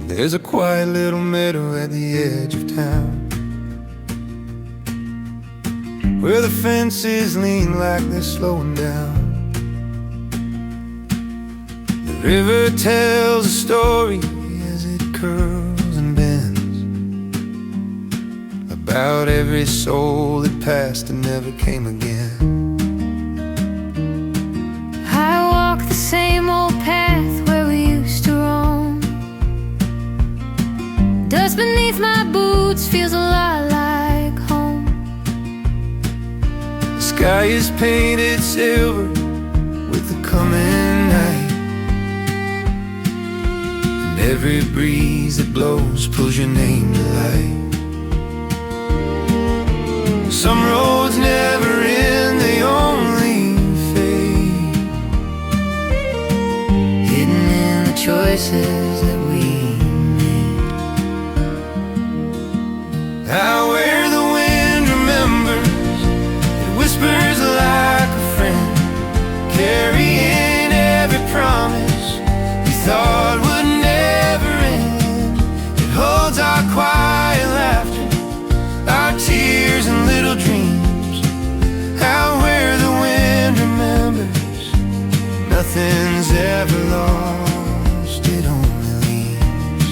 There's a quiet little meadow at the edge of town, where the fences lean like they're slowing down. The river tells a story as it curls and bends, about every soul that passed and never came again. I walk the same old path where we used to roam. Dust beneath my boots feels a lot like home. The sky is painted silver with the coming night, and every breeze that blows pulls your name to light. Some roads never end, they only fade, hidden in the choices that we made. Out where the wind remembers, it whispers like a friend, carrying every promise we thought would never end. It holds our quiet laughter, our tears and little dreams. Out where the wind remembers, nothing's ever lost, it only leaves.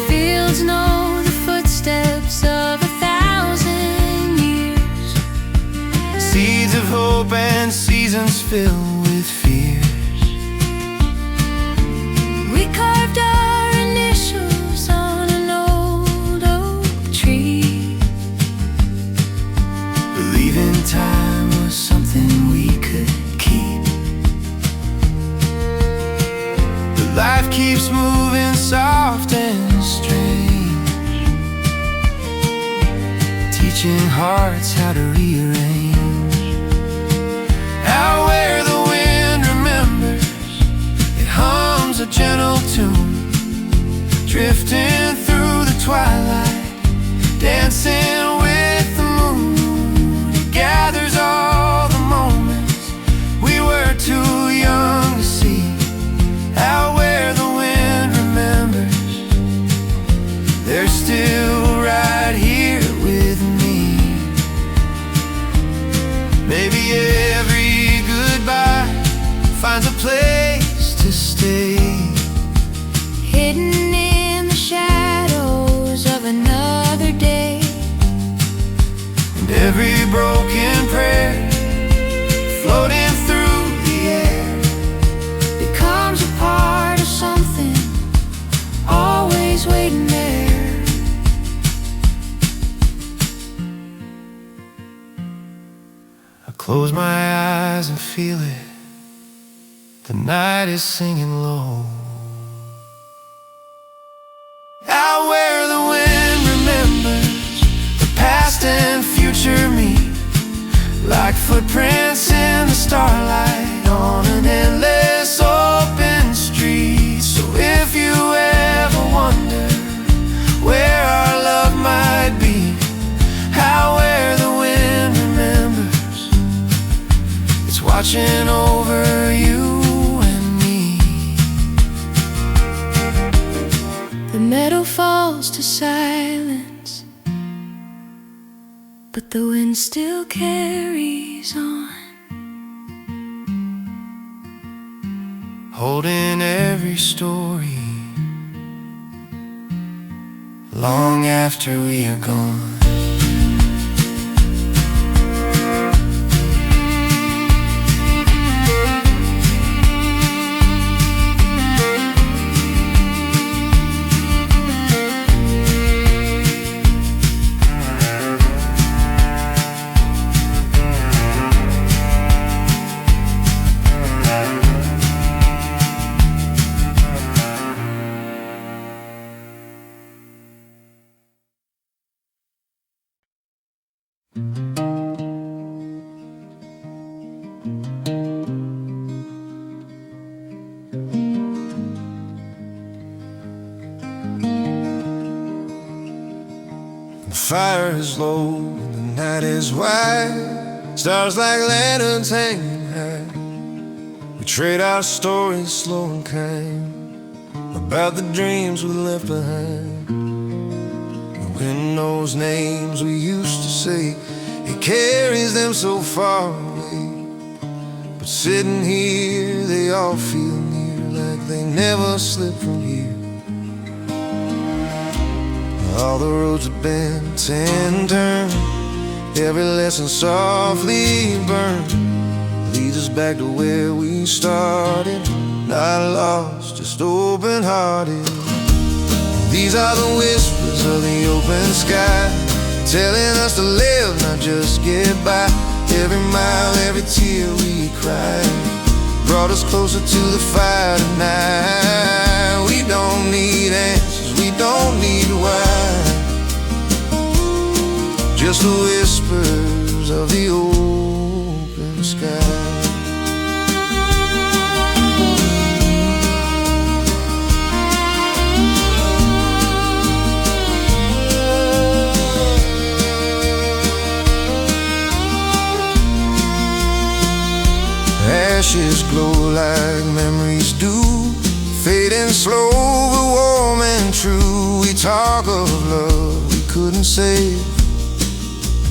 Fields know the footsteps of 1,000 years, Seeds of hope and seasons filled with fears. we carved our initials on an old oak tree, Believing time was something we could keep. But life keeps moving soft and strange, teaching hearts how to rearrange. Out where the wind remembers, it hums a gentle tune, drifting through the twilight, dancing with the moon. It gathers all the moments we were too young to see. Out where the wind remembers, they're still right here with me. Maybe every goodbye finds a place to stay, hidden in the shadows of another day. and every broken prayer floating through the air Becomes a part of something always waiting there. I close my eyes and feel it, the night is singing low. Out where the wind remembers, the past and future meet, like footprints in the starlight on an endless open street. So if you ever wonder where our love might be, out where the wind remembers, it's watching over you and me. The meadow falls to silence, but the wind still carries on, holding every story long after we are gone. The fire is low and the night is wide, stars like lanterns hanging high. trade our stories slow and kind about the dreams we left behind. The wind knows names we used to say, it carries them so far away. But sitting here, they all feel near, like they never slip from here. All the roads have been and turned, every lesson softly burned, leads us back to where we started. Not lost, just open-hearted. These are the whispers of the open sky, telling us to live, not just get by. Every mile, every tear we cried brought us closer to the fire tonight. We don't need answers, we don't need why, just the whispers of the open sky. Ashes glow like memories do, fading slow but warm and true. We talk of love we couldn't save,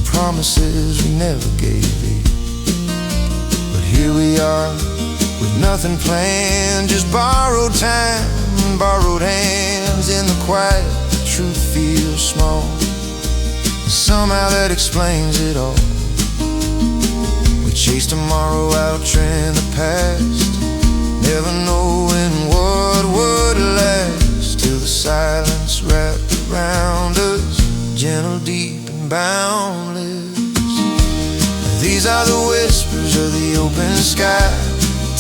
promises we never gave. But here we are with nothing planned, just borrowed time and borrowed hands. In the quiet, the truth feels small, somehow that explains it all. Chase tomorrow, outtrend the past, never knowing what would last, till the silence wrapped around us, gentle, deep, and boundless. These are the whispers of the open sky,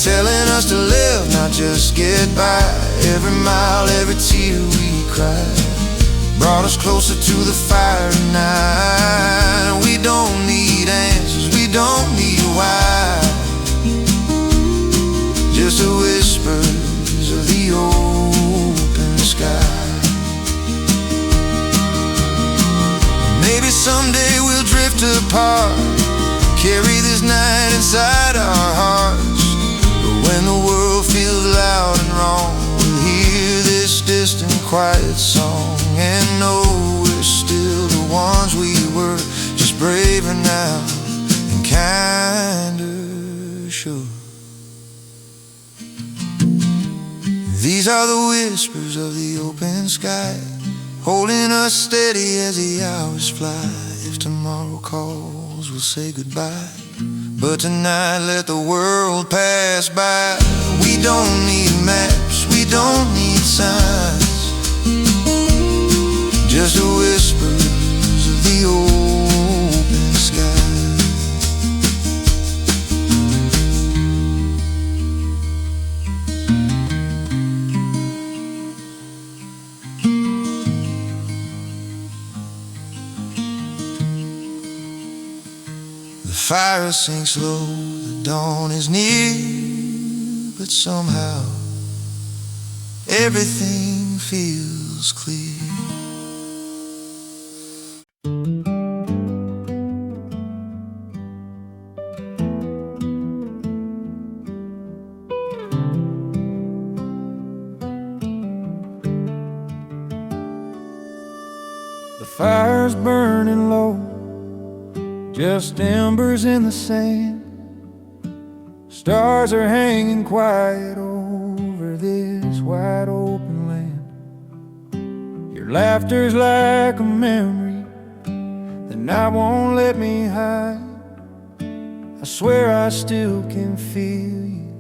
telling us to live, not just get by. Every mile, every tear we cried brought us closer to the fire tonight. We don't need answers, we don't need why, just the whispers of the open sky. Maybe someday we'll drift apart, carry this night inside our hearts. But when the world feels loud and wrong, we'll hear this distant quiet song and know we're still the ones we were, just braver now and kinder sure. These are the whispers of the open sky, holding us steady as the hours fly. If tomorrow calls, we'll say goodbye, but tonight let the world pass by. We don't need maps, we don't need signs, just the whispers of the open sky. The fire sinks low, the dawn is near, but somehow everything feels clear. The fire's burning low, just embers in the sand. Stars are hanging quiet over this wide open land. Your laughter's like a memory the night won't let me hide. I swear I still can feel you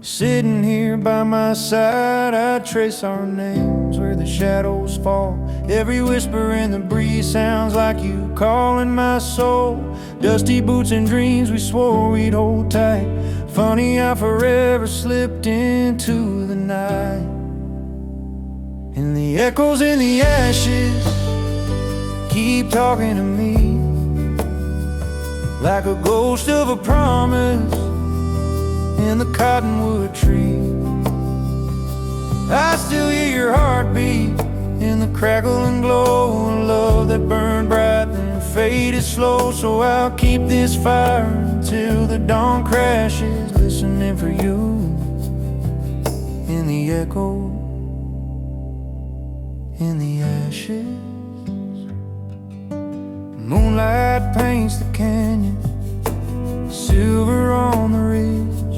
sitting here by my side. I trace our names where the shadows fall. Every whisper in the breeze sounds like you calling my soul. Dusty boots and dreams we swore we'd hold tight. Funny how forever slipped into the night. And the echoes in the ashes keep talking to me, like a ghost of a promise in the cottonwood tree. I still hear your heartbeat in the crackle and glow of love that burned bright then faded slow. So I'll keep this fire until the dawn crashes, listening for you. the echo, in the ashes. Moonlight paints the canyon, silver on the ridge.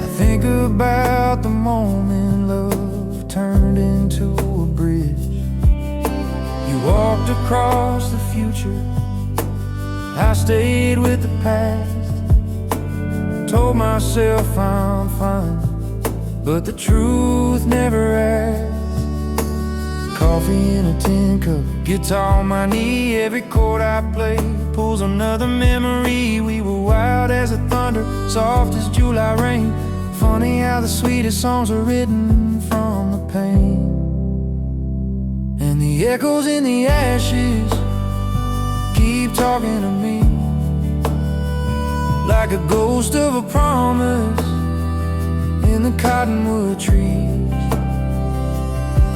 I think about the moment love turned into a bridge. You walked across the future, I stayed with the past. Told myself I'm fine, but the truth never asked. Coffee in a tin cup, guitar on my knee. Every chord I play pulls another memory. We were wild as the thunder, soft as July rain. Funny how the sweetest songs are written from the pain. And the echoes in the ashes keep talking to me, like a ghost of a promise in the cottonwood trees.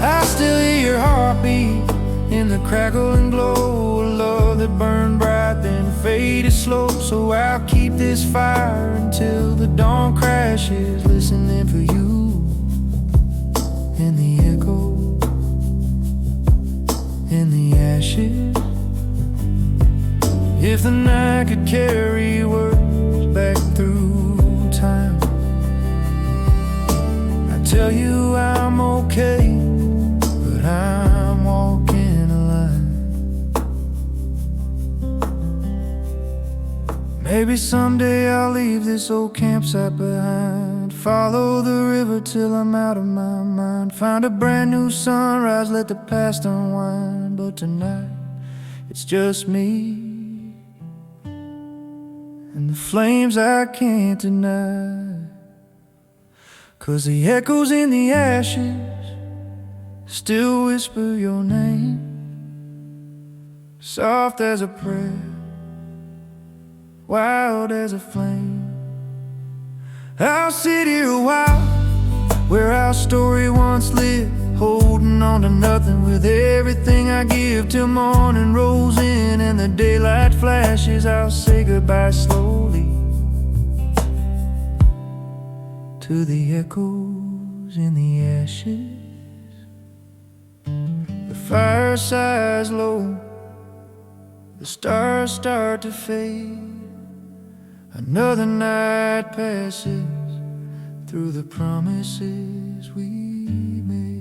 I still hear your heartbeat in the crackle and glow, a love that burned bright then faded slow. So I'll keep this fire until the dawn crashes, listening for you in the echo, in the ashes. If the night could carry words back through time, I tell you I'm okay, but I'm walking a line. Maybe someday I'll leave this old campsite behind, follow the river till I'm out of my mind, find a brand new sunrise, let the past unwind. But tonight it's just me and the flames I can't deny. 'Cause the echoes in the ashes still whisper your name, soft as a prayer, wild as a flame. I'll sit here a while, where our story once lived, holding on to nothing with everything I give, till morning rolls in and the daylight flashes. I'll say goodbye slowly to the echoes in the ashes. The fire sighs low, the stars start to fade. Another night passes through the promises we made.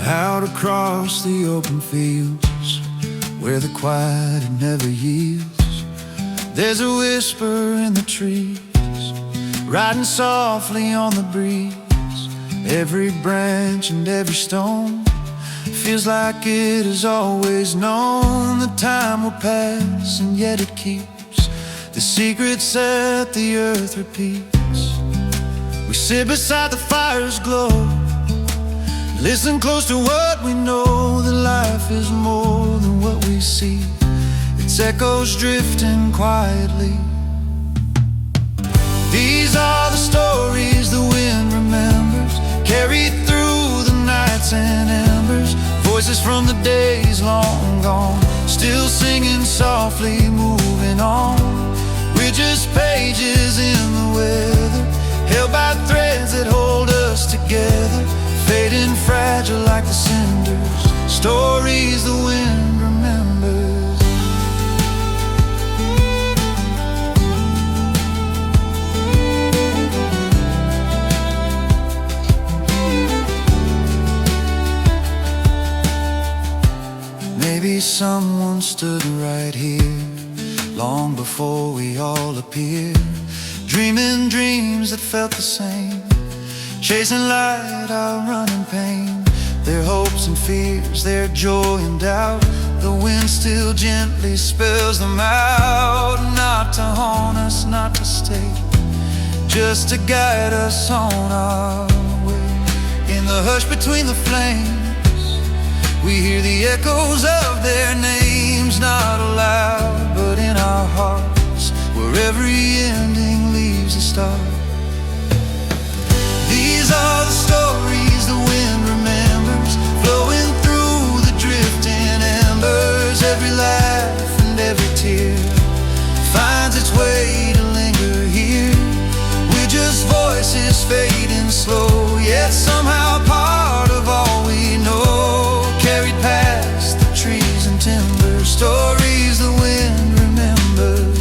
Out across the open fields, where the quiet never yields, there's a whisper in the trees, riding softly on the breeze. Every branch and every stone feels like it has always known the time will pass, and yet it keeps the secrets that the earth repeats. We sit beside the fire's glow, listen close to what we know, that life is more than what we see. Its echoes drifting quietly. These are the stories the wind remembers, carried through the nights and embers. Voices from the days long gone, still singing softly, moving on. We're just pages in the weather, held by threads that hold us together, fading fragile like the cinders, stories the wind remembers. Maybe someone stood right here, long before we all appeared, dreaming dreams that felt the same, chasing light, outrunning pain. Their hopes and fears, their joy and doubt, the wind still gently spells them out. Not to haunt us, not to stay, just to guide us on our way. In the hush between the flames, we hear the echoes of their names, not aloud, but in our hearts, where every ending leaves a start. These are the stories the wind remembers, flowing through the drifting embers. Every laugh and every tear finds its way to linger here. We're just voices fading slow, yet somehow part of all we know, carried past the trees and timber, stories the wind remembers.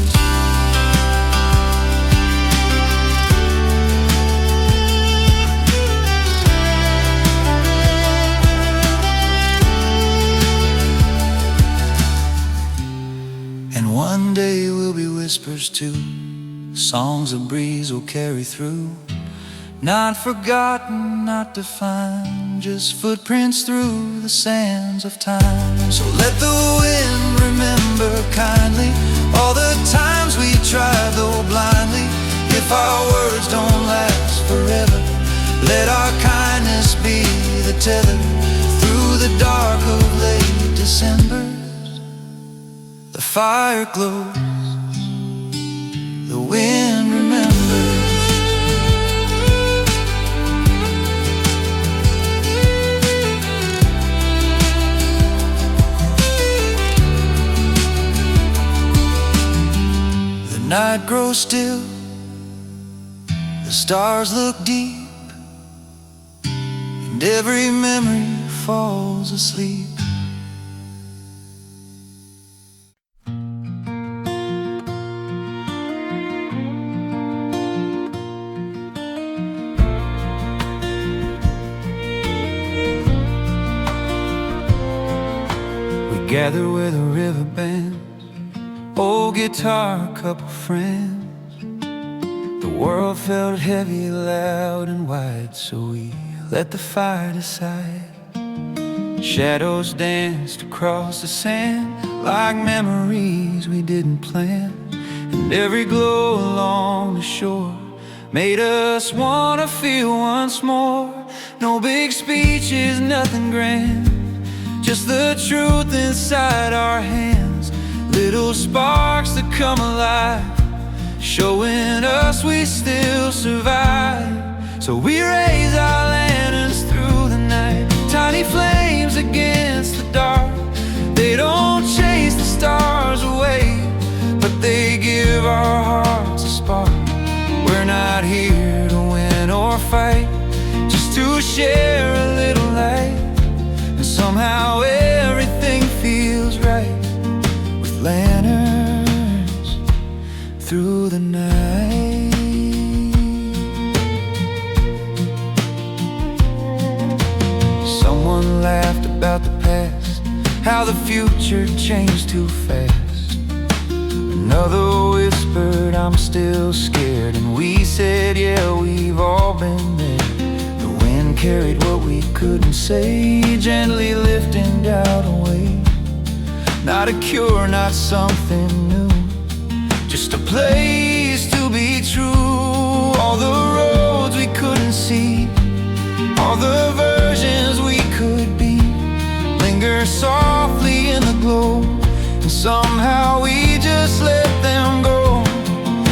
And one day we'll be whispers too, songs a breeze will carry through, not forgotten, not defined, just footprints through the sands of time. So let the wind remember kindly all the times we tried though blindly. If our words don't last forever, let our kindness be the tether through the dark of late Decembers. The fire glows, the wind remembers. The night grows still, the stars look deep, and every memory falls asleep. Gather where the river bends, old guitar, couple friends. The world felt heavy, loud and wide, so we let the fire decide. Shadows danced across the sand like memories we didn't plan, and every glow along the shore made us wanna feel once more. No big speeches, nothing grand, just the truth inside our hands. Little sparks that come alive, showing us we still survive. So we raise our lanterns through the night, tiny flames against the dark. They don't chase the stars away, but they give our hearts a spark. We're not here to win or fight, just to share a little light. Somehow everything feels right with lanterns through the night. Someone laughed about the past, how the future changed too fast. Another whispered, I'm still scared, and we said, yeah, we've all been there. Carried what we couldn't say, gently lifting doubt away. Not a cure, not something new, just a place to be true. All the roads we couldn't see, all the versions we could be, linger softly in the glow, and somehow we just let them go.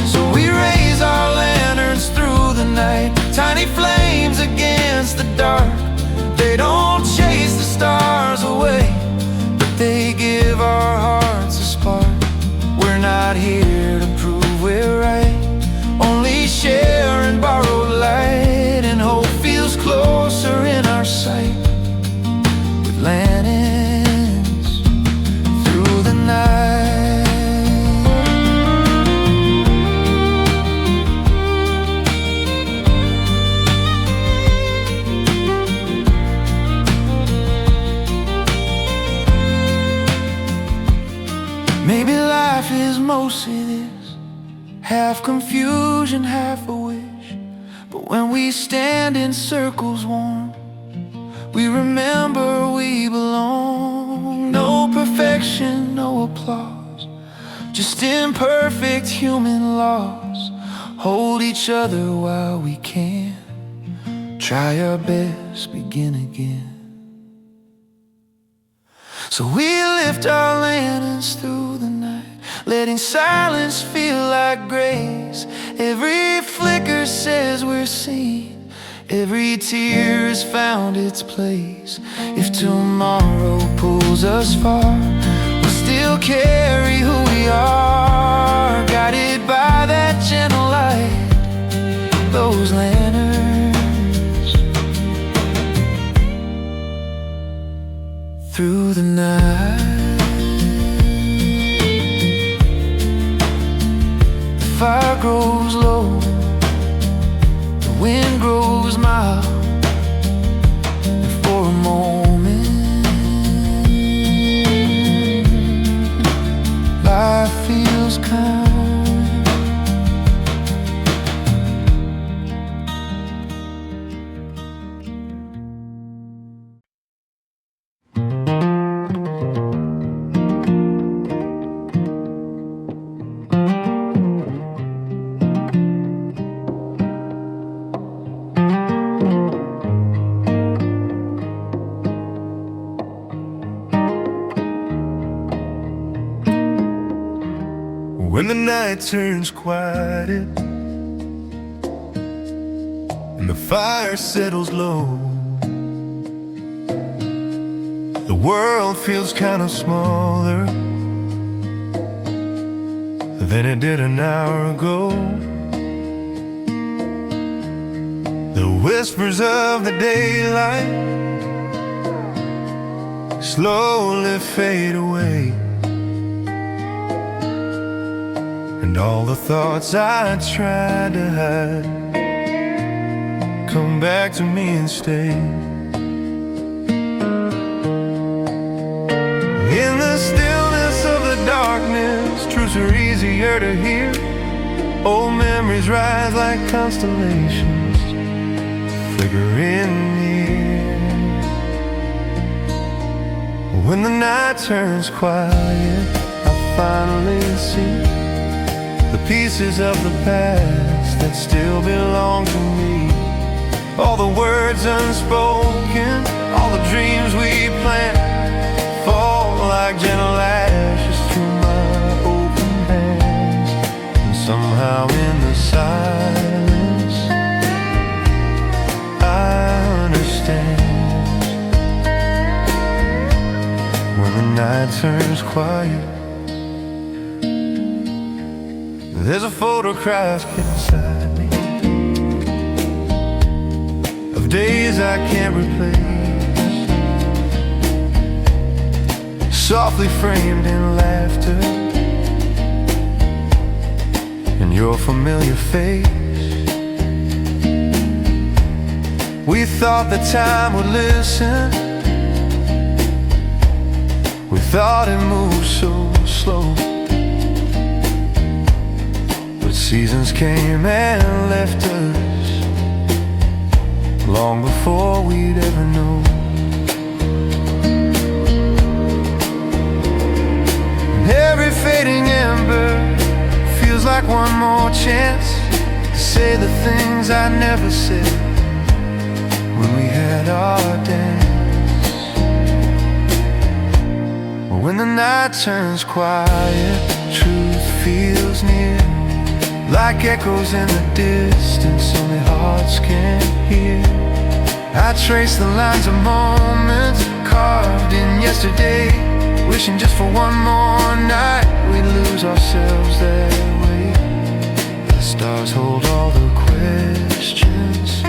So we raise our lanterns through the night, tiny flames against the dark. They don't chase the stars away, but they give our hearts a spark. We're not here to prove we're right, only sharing borrowed light, and hope feels closer in our sight with lanterns through the night. Maybe life is mostly this, half confusion, half a wish. But when we stand in circles warm, we remember we belong. No perfection, no applause, just imperfect human laws. Hold each other while we can, try our best, begin again. So we lift our lanterns through the night, letting silence feel like grace. Every flicker says we're seen, every tear has found its place. If tomorrow pulls us far, we'll still carry who we are, guided by that gentle light, those lanterns through the night. The fire grows low, the wind grows mild, and for a moment life feels calm. When the night turns quiet and the fire settles low, the world feels kind of smaller than it did an hour ago. The whispers of the daylight slowly fade away, and all the thoughts I tried to hide come back to me and stay. In the stillness of the darkness, truths are easier to hear. Old memories rise like constellations, flickering near. When the night turns quiet, I finally see the pieces of the past that still belong to me. All the words unspoken, all the dreams we planned, fall like gentle ashes through my open hands. And somehow in the silence I understand. When the night turns quiet, there's a photograph inside me of days I can't replace, softly framed in laughter and your familiar face. We thought that time would listen, we thought it moved so slow. Seasons came and left us long before we'd ever know. And every fading ember feels like one more chance to say the things I never said when we had our dance. But when the night turns quiet, truth feels near, like echoes in the distance only hearts can hear. I trace the lines of moments carved in yesterday, wishing just for one more night we'd lose ourselves that way. The stars hold all the questions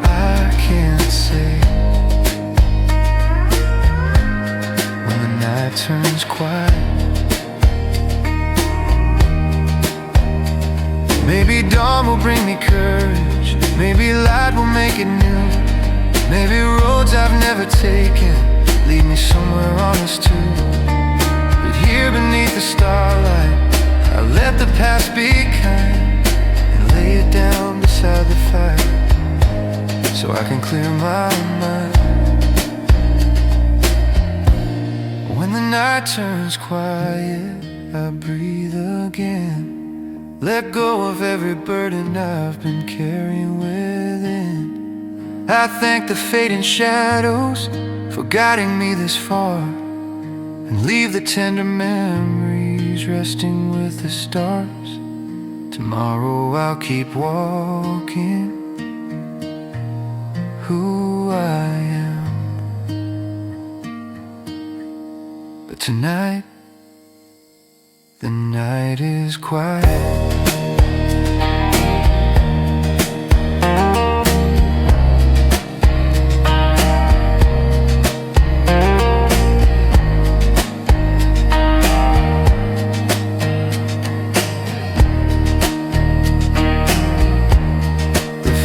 I can't say. When the night turns quiet, maybe dawn will bring me courage, maybe light will make it new, maybe roads I've never taken lead me somewhere honest too. But here beneath the starlight, I let the past be kind and lay it down beside the fire so I can clear my mind. When the night turns quiet, I breathe again, let go of every burden I've been carrying within. I thank the fading shadows for guiding me this far, and leave the tender memories resting with the stars. Tomorrow I'll keep walking who I am, but tonight the night is quiet.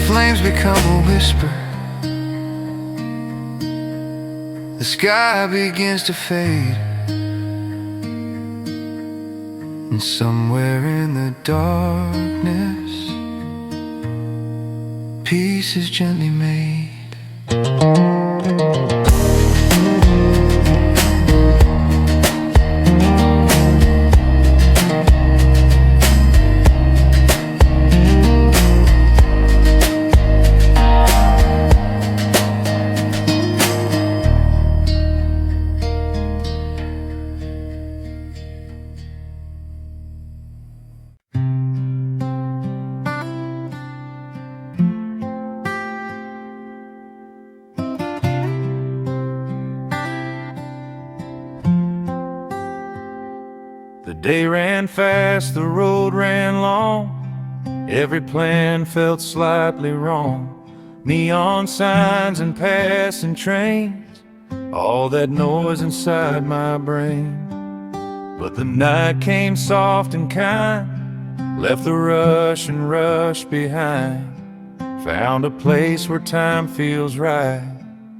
Flames become a whisper, the sky begins to fade, and somewhere in the darkness peace is gently made. The day ran fast, the road ran long. Every plan felt slightly wrong. Neon signs and passing trains, all that noise inside my brain. But the night came soft and kind, left the rush and rush behind. Found a place where time feels right,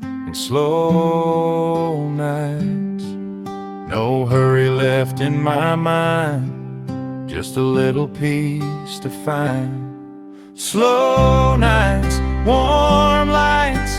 in slow nights. No hurry left in my mind, just a little peace to find. Slow nights, warm lights,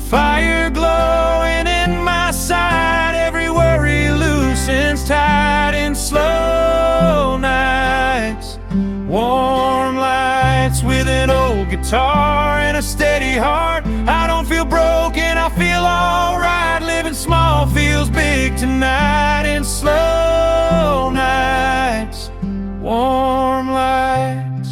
fire glowing in my sight. Every worry loosens tight in slow nights. Warm lights with an old guitar and a steady heart. I don't feel broken, I feel alright. Living small feels big tonight in slow nights. Warm lights.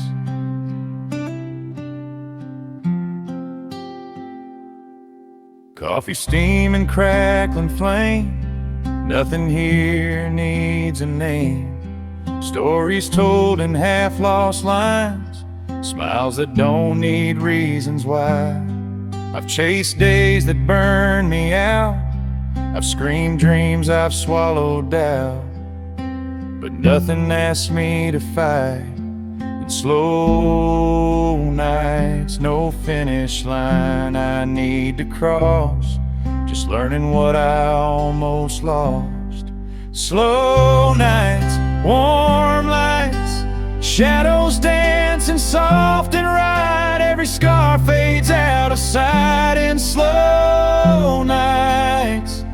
Coffee steam and crackling flame, nothing here needs a name. Stories told in half-lost lines, smiles that don't need reasons why. I've chased days that burn me out, I've screamed dreams I've swallowed doubt, but nothing asks me to fight. In slow nights, no finish line I need to cross, just learning what I almost lost. Slow nights, warm lights, shadows dancing soft and right. Every scar fades out of sight in slow nights.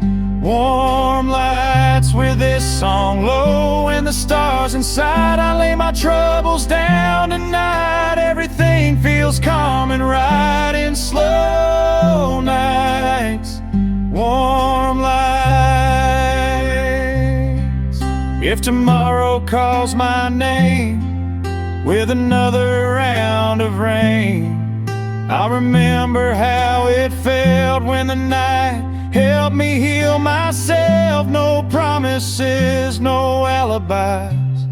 Warm lights with this song low and the stars inside. I lay my troubles down tonight. Everything feels calm and right in slow nights. Warm lights. If tomorrow calls my name with another round of rain, I'll remember how it felt when the night helped me heal myself. No promises, no alibis,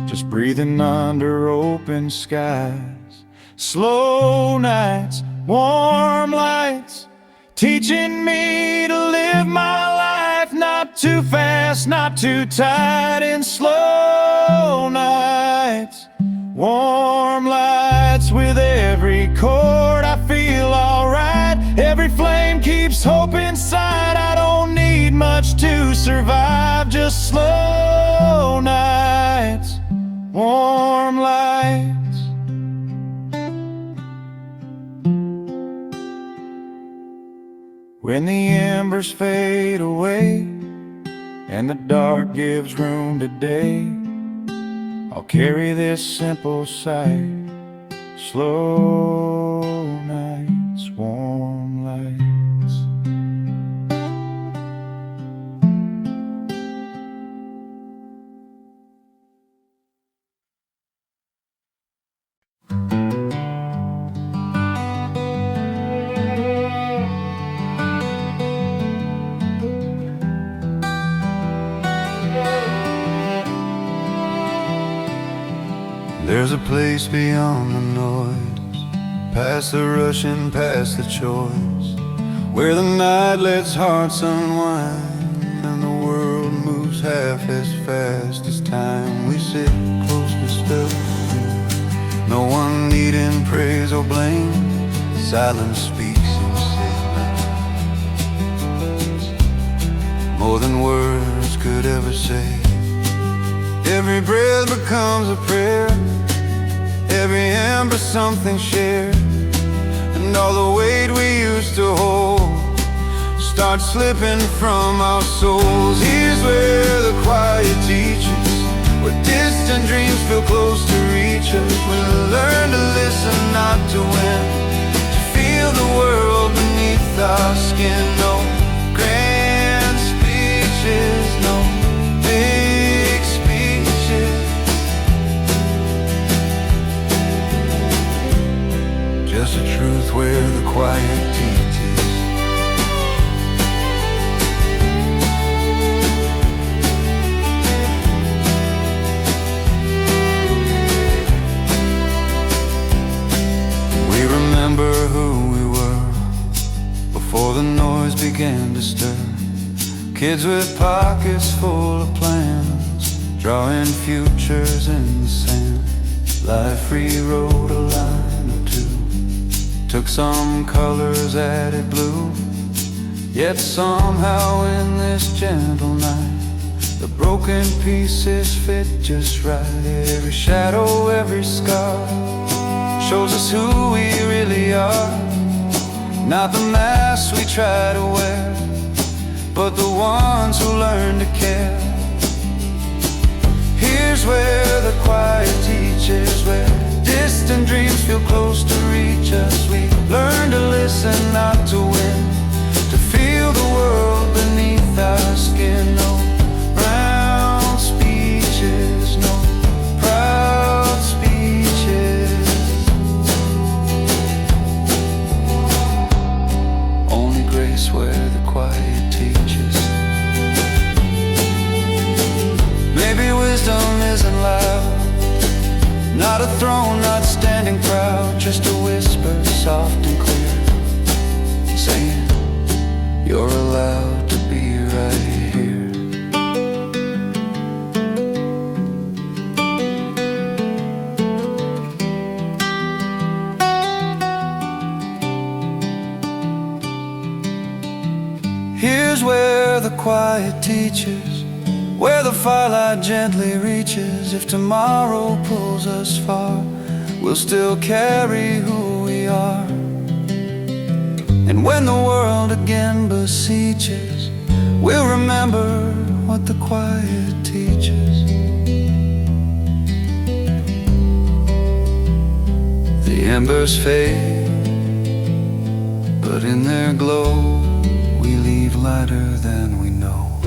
just breathing under open skies. Slow nights, warm lights, teaching me to live my life, not too fast, not too tight, in slow nights. Warm lights with every chord, I feel alright. Every flame keeps hope inside. I don't need much to survive, just slow nights, warm lights. When the embers fade away and the dark gives room to day, I'll carry this simple sight. Slow nights, warm There's a place beyond the noise, past the rushing, past the choice, where the night lets hearts unwind and the world moves half as fast as time. We sit close but still, no one needing praise or blame. Silence speaks in signals, more than words could ever say. Every breath becomes a prayer, every ember something shared, and all the weight we used to hold starts slipping from our souls. Here's where the quiet teaches, where distant dreams feel close to reach us. We learn to listen, not to win, to feel the world beneath our skin. No grand speeches, no big speeches, just a truth where the quiet teaches. We remember who we were before the noise began to stir. Kids with pockets full of plans, drawing futures in the sand. Life rewrote a line or two, took some colors, added blue. Yet somehow in this gentle night, the broken pieces fit just right. Every shadow, every scar shows us who we really are. Not the masks we try to wear, but the ones who learn to care. Here's where the quiet teaches, where distant dreams feel close to reach us. We learn to listen, not to win, to feel the world beneath our skin. No round speeches, no proud speeches, only grace where the quiet teaches. Maybe wisdom isn't loud, not a throne, not standing proud, just a whisper soft and clear, saying you're allowed to be right here. Here's where the quiet teaches, where the firelight gently reaches. If tomorrow pulls us far, we'll still carry who we are. And when the world again beseeches, we'll remember what the quiet teaches. The embers fade, but in their glow we leave lighter than we know.